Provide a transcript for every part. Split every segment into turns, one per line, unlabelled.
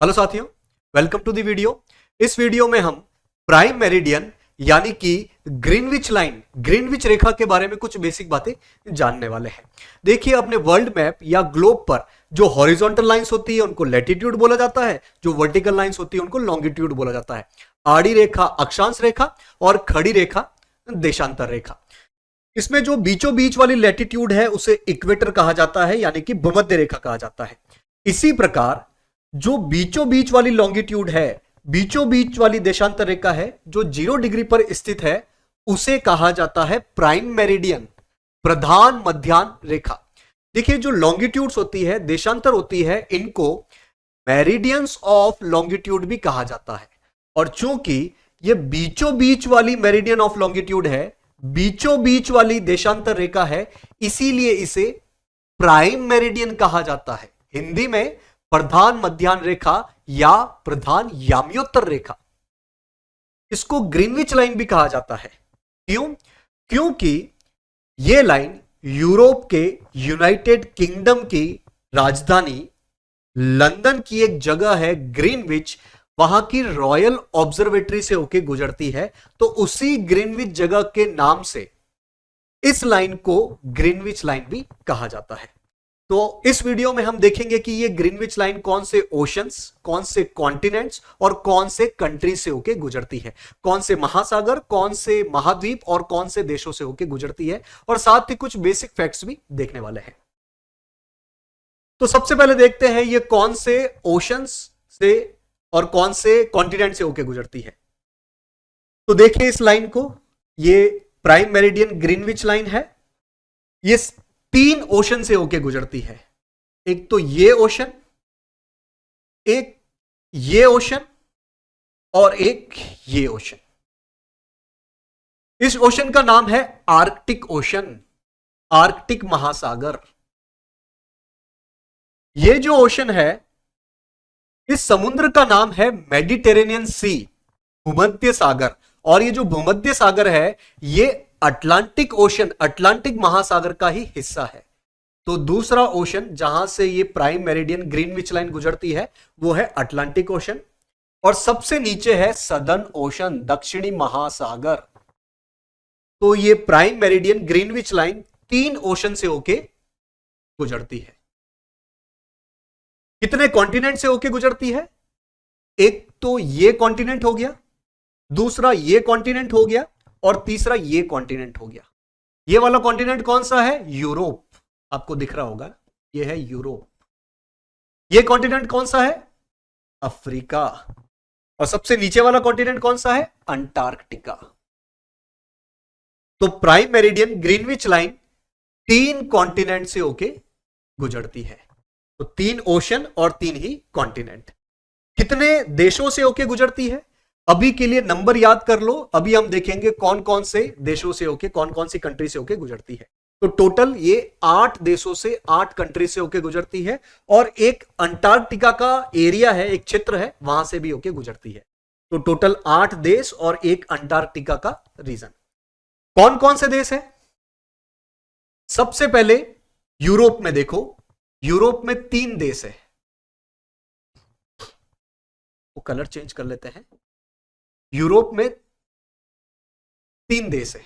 Hello साथियों, welcome to the video. इस video में हम प्राइम मेरिडियन यानी कि ग्रीनविच रेखा के बारे में कुछ बेसिक बातें जानने वाले हैं। देखिए, अपने वर्ल्ड मैप या ग्लोब पर जो हॉरिजॉन्टल लाइंस होती है उनको लैटिट्यूड बोला जाता है, जो वर्टिकल लाइंस होती है उनको लॉन्गिट्यूड बोला जाता है। आड़ी रेखा अक्षांश रेखा और खड़ी रेखा देशांतर रेखा। इसमें जो बीचों बीच वाली लैटिट्यूड है उसे इक्वेटर कहा जाता है, यानी कि भूमध्य रेखा कहा जाता है। इसी प्रकार जो बीचों बीच वाली लॉन्गिट्यूड है, बीचों बीच वाली देशांतर रेखा है जो 0 डिग्री पर स्थित है, उसे कहा जाता है प्राइम मेरिडियन, प्रधान मध्याह्न रेखा। देखिए, जो लॉन्गिट्यूड्स होती है, देशांतर होती है, इनको मेरिडियंस ऑफ लॉन्गिट्यूड भी कहा जाता है। और चूंकि ये बीचों बीच वाली मेरिडियन ऑफ लॉन्गिट्यूड है, बीचों बीच वाली देशांतर रेखा है, इसीलिए इसे प्राइम मेरिडियन कहा जाता है। हिंदी में प्रधान मध्याह्न रेखा या प्रधान याम्योत्तर रेखा। इसको ग्रीनविच लाइन भी कहा जाता है। क्यों? क्योंकि यह लाइन यूरोप के यूनाइटेड किंगडम की राजधानी लंदन की एक जगह है ग्रीनविच, वहां की रॉयल ऑब्जर्वेटरी से होकर गुजरती है। तो उसी ग्रीनविच जगह के नाम से इस लाइन को ग्रीनविच लाइन भी कहा जाता है। तो इस वीडियो में हम देखेंगे कि ये ग्रीनविच लाइन कौन से ओशंस, कौन से कॉन्टिनेंट्स और कौन से कंट्री से होकर गुजरती है, कौन से महासागर, कौन से महाद्वीप और कौन से देशों से होकर गुजरती है, और साथ ही कुछ बेसिक फैक्ट्स भी देखने वाले हैं। तो सबसे पहले देखते हैं ये कौन से ओशंस से और कौन से कॉन्टिनेंट से होकर गुजरती है। तो देखिए इस लाइन को, ये प्राइम मेरिडियन ग्रीनविच लाइन है। ये 3 ओशन से होके गुजरती है। एक तो ये ओशन, एक ये ओशन और एक ये ओशन। इस ओशन का नाम है आर्कटिक ओशन, आर्कटिक महासागर। ये जो ओशन है, इस समुद्र का नाम है मेडिटेरेनियन सी, भूमध्य सागर। और ये जो भूमध्य सागर है, ये अटलांटिक ओशन, अटलांटिक महासागर का ही हिस्सा है। तो दूसरा ओशन जहां से ये प्राइम मेरिडियन ग्रीनविच लाइन गुजरती है वो है अटलांटिक ओशन। और सबसे नीचे है सदर्न ओशन, दक्षिणी महासागर। तो ये prime meridian Greenwich line 3 ocean से होके गुजरती है। कितने कॉन्टिनेंट से होके गुजरती है? एक तो ये कॉन्टिनेंट हो गया, दूसरा ये कॉन्टिनेंट हो गया, और तीसरा ये कॉन्टिनेंट हो गया। ये वाला कॉन्टिनेंट कौन सा है? यूरोप। आपको दिख रहा होगा, ये है यूरोप। ये कॉन्टिनेंट कौन सा है? अफ्रीका। और सबसे नीचे वाला कॉन्टिनेंट कौन सा है? अंटार्कटिका। तो prime meridian Greenwich line 3 continent से होके गुजरती है। तो 3 ओशन और 3 ही कॉन्टिनेंट। कितने देशों से होके गुजरती है? अभी के लिए नंबर याद कर लो। अभी हम देखेंगे कौन कौन से देशों से होके, कौन कौन सी कंट्री से होके गुजरती है। तो टोटल ये 8 देशों से, 8 कंट्री से होके गुजरती है। और एक अंटार्कटिका का एरिया है, एक क्षेत्र है, वहां से भी होके गुजरती है। तो टोटल 8 देश और एक अंटार्कटिका का रीजन। कौन कौन से देश है? सबसे पहले यूरोप में देखो, यूरोप में 3 देश है। वो कलर चेंज कर लेते हैं। यूरोप में 3 देश है।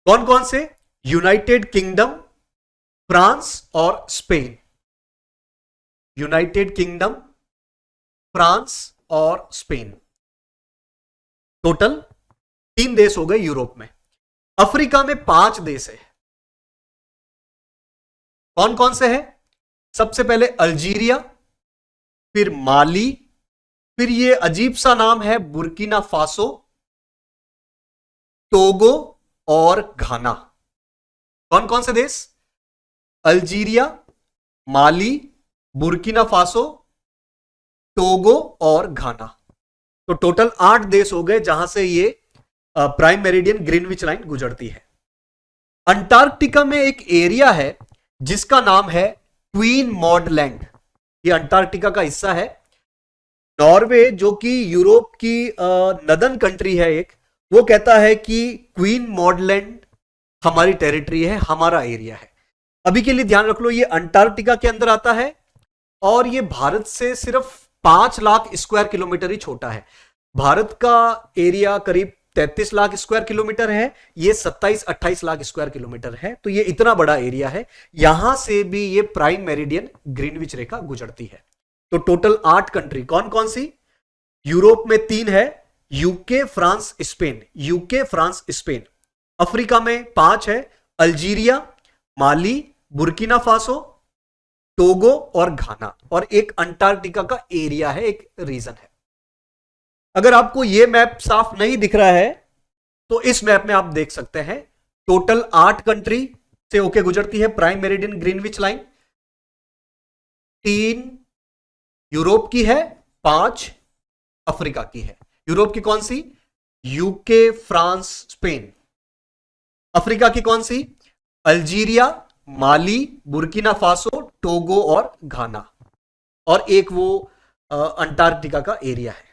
कौन कौन से? यूनाइटेड किंगडम, फ्रांस और स्पेन। यूनाइटेड किंगडम, फ्रांस और स्पेन। टोटल 3 देश हो गए यूरोप में। अफ्रीका में 5 देश है। कौन कौन से है? सबसे पहले अल्जीरिया, फिर माली, फिर ये अजीब सा नाम है बुर्किना फासो, टोगो और घाना। कौन कौन से देश? Algeria, Mali, Burkina Faso, Togo और घाना। तो टोटल 8 देश हो गए जहां से ये प्राइम मेरिडियन ग्रीनविच लाइन गुजरती है। अंटार्कटिका में एक एरिया है जिसका नाम है क्वीन मॉड लैंड। ये अंटार्कटिका का हिस्सा है। नॉर्वे, जो कि यूरोप की नदन कंट्री है एक, वो कहता है कि क्वीन मॉड लैंड हमारी टेरिटरी है, हमारा एरिया है। अभी के लिए ध्यान रख लो, ये अंटार्कटिका के अंदर आता है और ये भारत से सिर्फ 5 लाख स्क्वायर किलोमीटर ही छोटा है। भारत का एरिया करीब 33 लाख स्क्वायर किलोमीटर है, ये 27-28 लाख स्क्वायर किलोमीटर है, तो ये इतना बड़ा एरिया है। यहां से भी ये प्राइम मेरिडियन ग्रीनविच रेखा गुजरती है। तो टोटल 8 कंट्री कौन कौन सी? यूरोप में 3 है, UK, France, Spain. UK, France, Spain. Africa में 5 है, Algeria, Mali, Burkina Faso, Togo और घाना, और एक अंटार्कटिका का एरिया है, एक रीजन है। अगर आपको यह मैप साफ नहीं दिख रहा है तो इस मैप में आप देख सकते हैं टोटल 8 कंट्री से होके गुजरती है prime meridian Greenwich line. 3 Europe की है, 5 अफ्रीका की है। यूरोप की कौन सी? UK, France, Spain. अफ्रीका की कौन सी? Algeria, Mali, Burkina Faso, Togo और घाना, और एक वो अंटार्कटिका का एरिया है।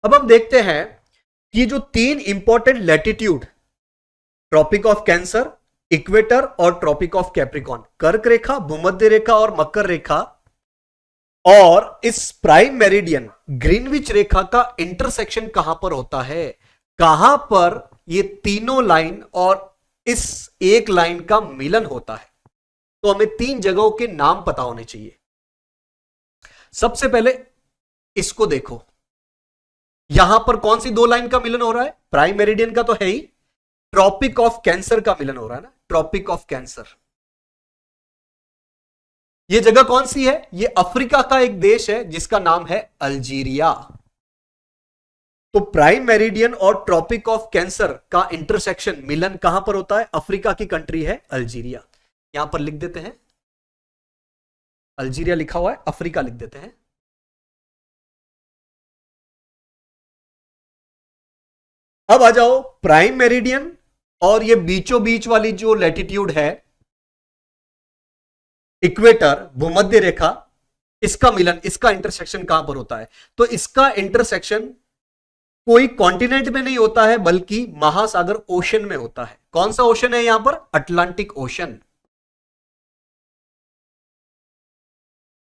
अब हम देखते हैं कि जो 3 important latitude, Tropic of Cancer, equator और ट्रॉपिक ऑफ कैप्रिकॉर्न, कर्क रेखा, भूमध्य रेखा और मकर रेखा, और इस प्राइम मेरिडियन ग्रीनविच रेखा का इंटरसेक्शन कहां पर होता है, कहां पर ये तीनों लाइन और इस एक लाइन का मिलन होता है। तो हमें 3 जगहों के नाम पता होने चाहिए। सबसे पहले इसको देखो, यहां पर कौन सी 2 लाइन का मिलन हो रहा है? प्राइम मेरिडियन का तो है ही, ट्रॉपिक ऑफ कैंसर का मिलन हो रहा है ना, ट्रॉपिक ऑफ कैंसर। यह जगह कौन सी है? यह अफ्रीका का एक देश है जिसका नाम है अल्जीरिया। तो प्राइम मेरिडियन और ट्रॉपिक ऑफ कैंसर का इंटरसेक्शन, मिलन कहां पर होता है? अफ्रीका की कंट्री है अल्जीरिया। यहां पर लिख देते हैं, अल्जीरिया लिखा हुआ है, अफ्रीका लिख देते हैं। अब आ जाओ प्राइम मेरिडियन और ये बीचों बीच वाली जो लैटिट्यूड है, इक्वेटर, भूमध्य रेखा, इसका मिलन, इसका इंटरसेक्शन कहां पर होता है? तो इसका इंटरसेक्शन कोई कॉन्टिनेंट में नहीं होता है, बल्कि महासागर ओशन में होता है। कौन सा ओशन है यहां पर? Atlantic ocean.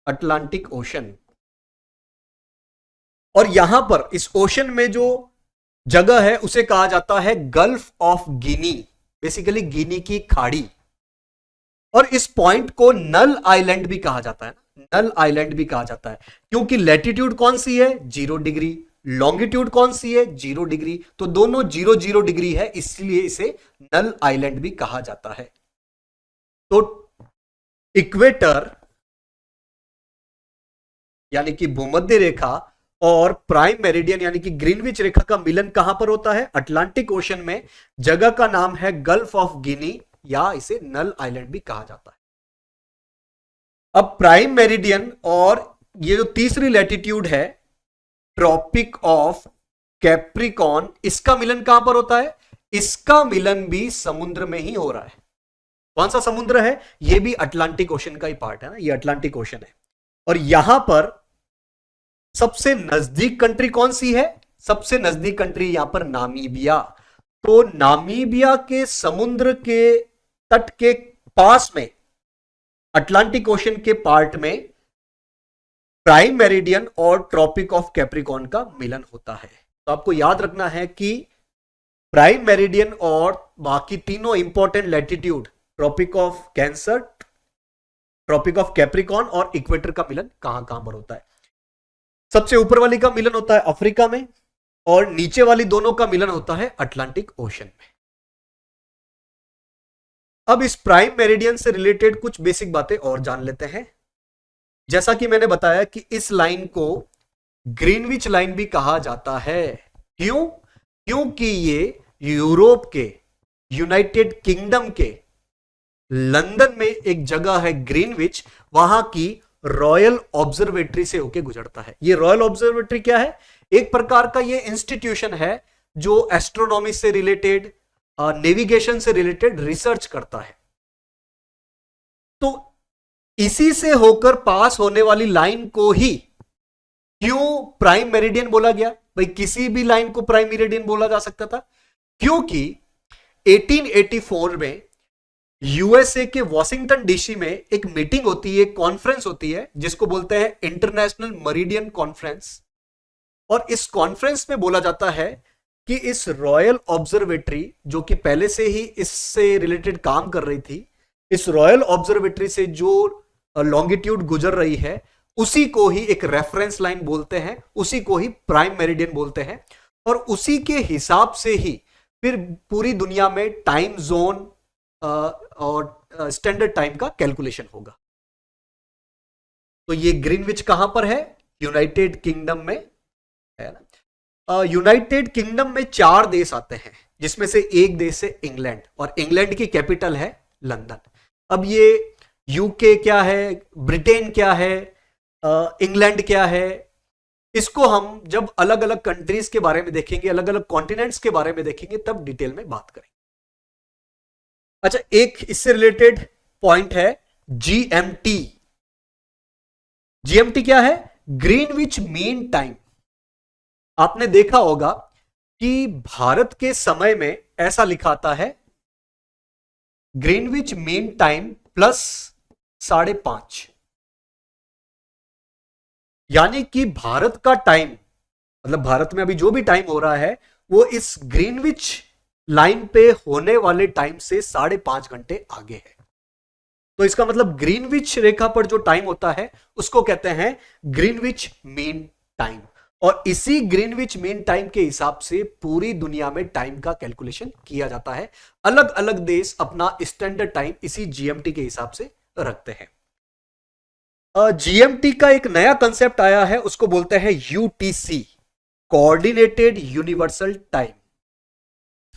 Atlantic ocean. और यहां पर इस ओशन में जो जगह है उसे कहा जाता है गल्फ ऑफ गिनी, बेसिकली गिनी की खाड़ी। और इस पॉइंट को नल आइलैंड भी कहा जाता है, नल आइलैंड भी कहा जाता है, क्योंकि लैटिट्यूड कौन सी है? 0 डिग्री। लॉन्गिट्यूड कौन सी है? 0 डिग्री। तो दोनों 0-0 डिग्री है, इसलिए इसे नल आइलैंड भी कहा जाता है। तो इक्वेटर यानी कि भूमध्य रेखा और प्राइम मेरिडियन यानी कि ग्रीनविच रेखा का मिलन कहां पर होता है? अटलांटिक ओशन में। जगह का नाम है गल्फ ऑफ गिनी, या इसे नल आइलैंड भी कहा जाता है। अब प्राइम मेरिडियन और ये जो तीसरी लैटिट्यूड है, ट्रॉपिक ऑफ कैप्रिकॉर्न, इसका मिलन कहां पर होता है? इसका मिलन भी समुद्र में ही हो रहा है। कौन सा समुद्र है? यह भी अटलांटिक ओशन का ही पार्ट है ना, ये अटलांटिक ओशन है। और यहां पर सबसे नजदीक कंट्री कौन सी है? सबसे नजदीक कंट्री यहां पर नामीबिया। तो नामीबिया के समुद्र के तट के पास में, अटलांटिक ओशन के पार्ट में, प्राइम मेरिडियन और ट्रॉपिक ऑफ कैप्रिकॉर्न का मिलन होता है। तो आपको याद रखना है कि प्राइम मेरिडियन और बाकी तीनों important latitude, Tropic of Cancer, Tropic of Capricorn और इक्वेटर का मिलन कहां कहां पर होता है। सबसे ऊपर वाली का मिलन होता है अफ्रीका में, और नीचे वाली दोनों का मिलन होता है अटलांटिक ओशन में। अब इस प्राइम मेरिडियन से रिलेटेड कुछ बेसिक बातें और जान लेते हैं। जैसा कि मैंने बताया कि इस लाइन को ग्रीनविच लाइन भी कहा जाता है। क्यों? क्योंकि ये यूरोप के, यूनाइटेड किंगडम के लंदन में एक जगह है ग्रीनविच, वहां की रॉयल ऑब्जर्वेटरी से होके गुजरता है। ये रॉयल ऑब्जर्वेटरी क्या है? एक प्रकार का ये इंस्टीट्यूशन है जो एस्ट्रोनॉमी से रिलेटेड, नेविगेशन से रिलेटेड रिसर्च करता है। तो इसी से होकर पास होने वाली लाइन को ही क्यों प्राइम मेरिडियन बोला गया? भाई किसी भी लाइन को प्राइम मेरिडियन बोला जा सकता था, क्योंकि 1884 में यूएसए के वॉशिंगटन डीसी में एक मीटिंग होती है, कॉन्फ्रेंस होती है, जिसको बोलते हैं इंटरनेशनल मेरिडियन कॉन्फ्रेंस। और इस कॉन्फ्रेंस में बोला जाता है कि इस रॉयल ऑब्जर्वेटरी, जो कि पहले से ही इससे रिलेटेड काम कर रही थी, इस रॉयल ऑब्जर्वेटरी से जो लॉन्गिट्यूड गुजर रही है उसी को ही एक रेफरेंस लाइन बोलते हैं, उसी को ही प्राइम मेरिडियन बोलते हैं। और उसी के हिसाब से ही फिर पूरी दुनिया में टाइम जोन और स्टैंडर्ड टाइम का कैलकुलेशन होगा। तो ये ग्रीनविच कहां पर है? यूनाइटेड किंगडम में है ना। यूनाइटेड किंगडम में 4 देश आते हैं, जिसमें से एक देश है इंग्लैंड, और इंग्लैंड की कैपिटल है लंदन। अब ये यूके क्या है, ब्रिटेन क्या है, इंग्लैंड क्या है, इसको हम जब अलग अलग कंट्रीज के बारे में देखेंगे, अलग अलग कॉन्टिनेंट्स के बारे में देखेंगे, तब डिटेल में बात करेंगे। अच्छा, एक इससे रिलेटेड पॉइंट है जीएमटी। जीएमटी क्या है? Greenwich mean time. आपने देखा होगा कि भारत के समय में ऐसा लिखा आता है ग्रीनविच मीन टाइम प्लस 5.5, यानी कि भारत का टाइम, मतलब भारत में अभी जो भी टाइम हो रहा है वो इस ग्रीनविच लाइन पे होने वाले टाइम से 5.5 घंटे आगे है। तो इसका मतलब ग्रीनविच रेखा पर जो टाइम होता है उसको कहते हैं ग्रीनविच मीन टाइम। और इसी ग्रीनविच मीन टाइम के हिसाब से पूरी दुनिया में टाइम का कैलकुलेशन किया जाता है। अलग अलग देश अपना स्टैंडर्ड टाइम इसी जीएमटी के हिसाब से रखते हैं। जीएमटी का एक नया कंसेप्ट आया है, उसको बोलते हैं यूटीसी, कोऑर्डिनेटेड यूनिवर्सल टाइम।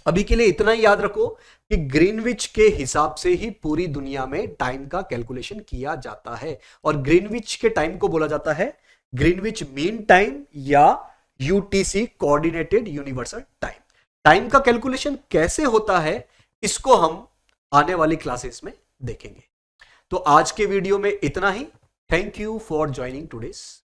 अभी के लिए इतना ही याद रखो कि ग्रीनविच के हिसाब से ही पूरी दुनिया में टाइम का कैलकुलेशन किया जाता है, और ग्रीनविच के टाइम को बोला जाता है ग्रीनविच मीन टाइम या UTC, coordinated universal time. Time का कैलकुलेशन कैसे होता है इसको हम आने वाली क्लासेस में देखेंगे। तो आज के वीडियो में इतना ही। Thank you for joining today's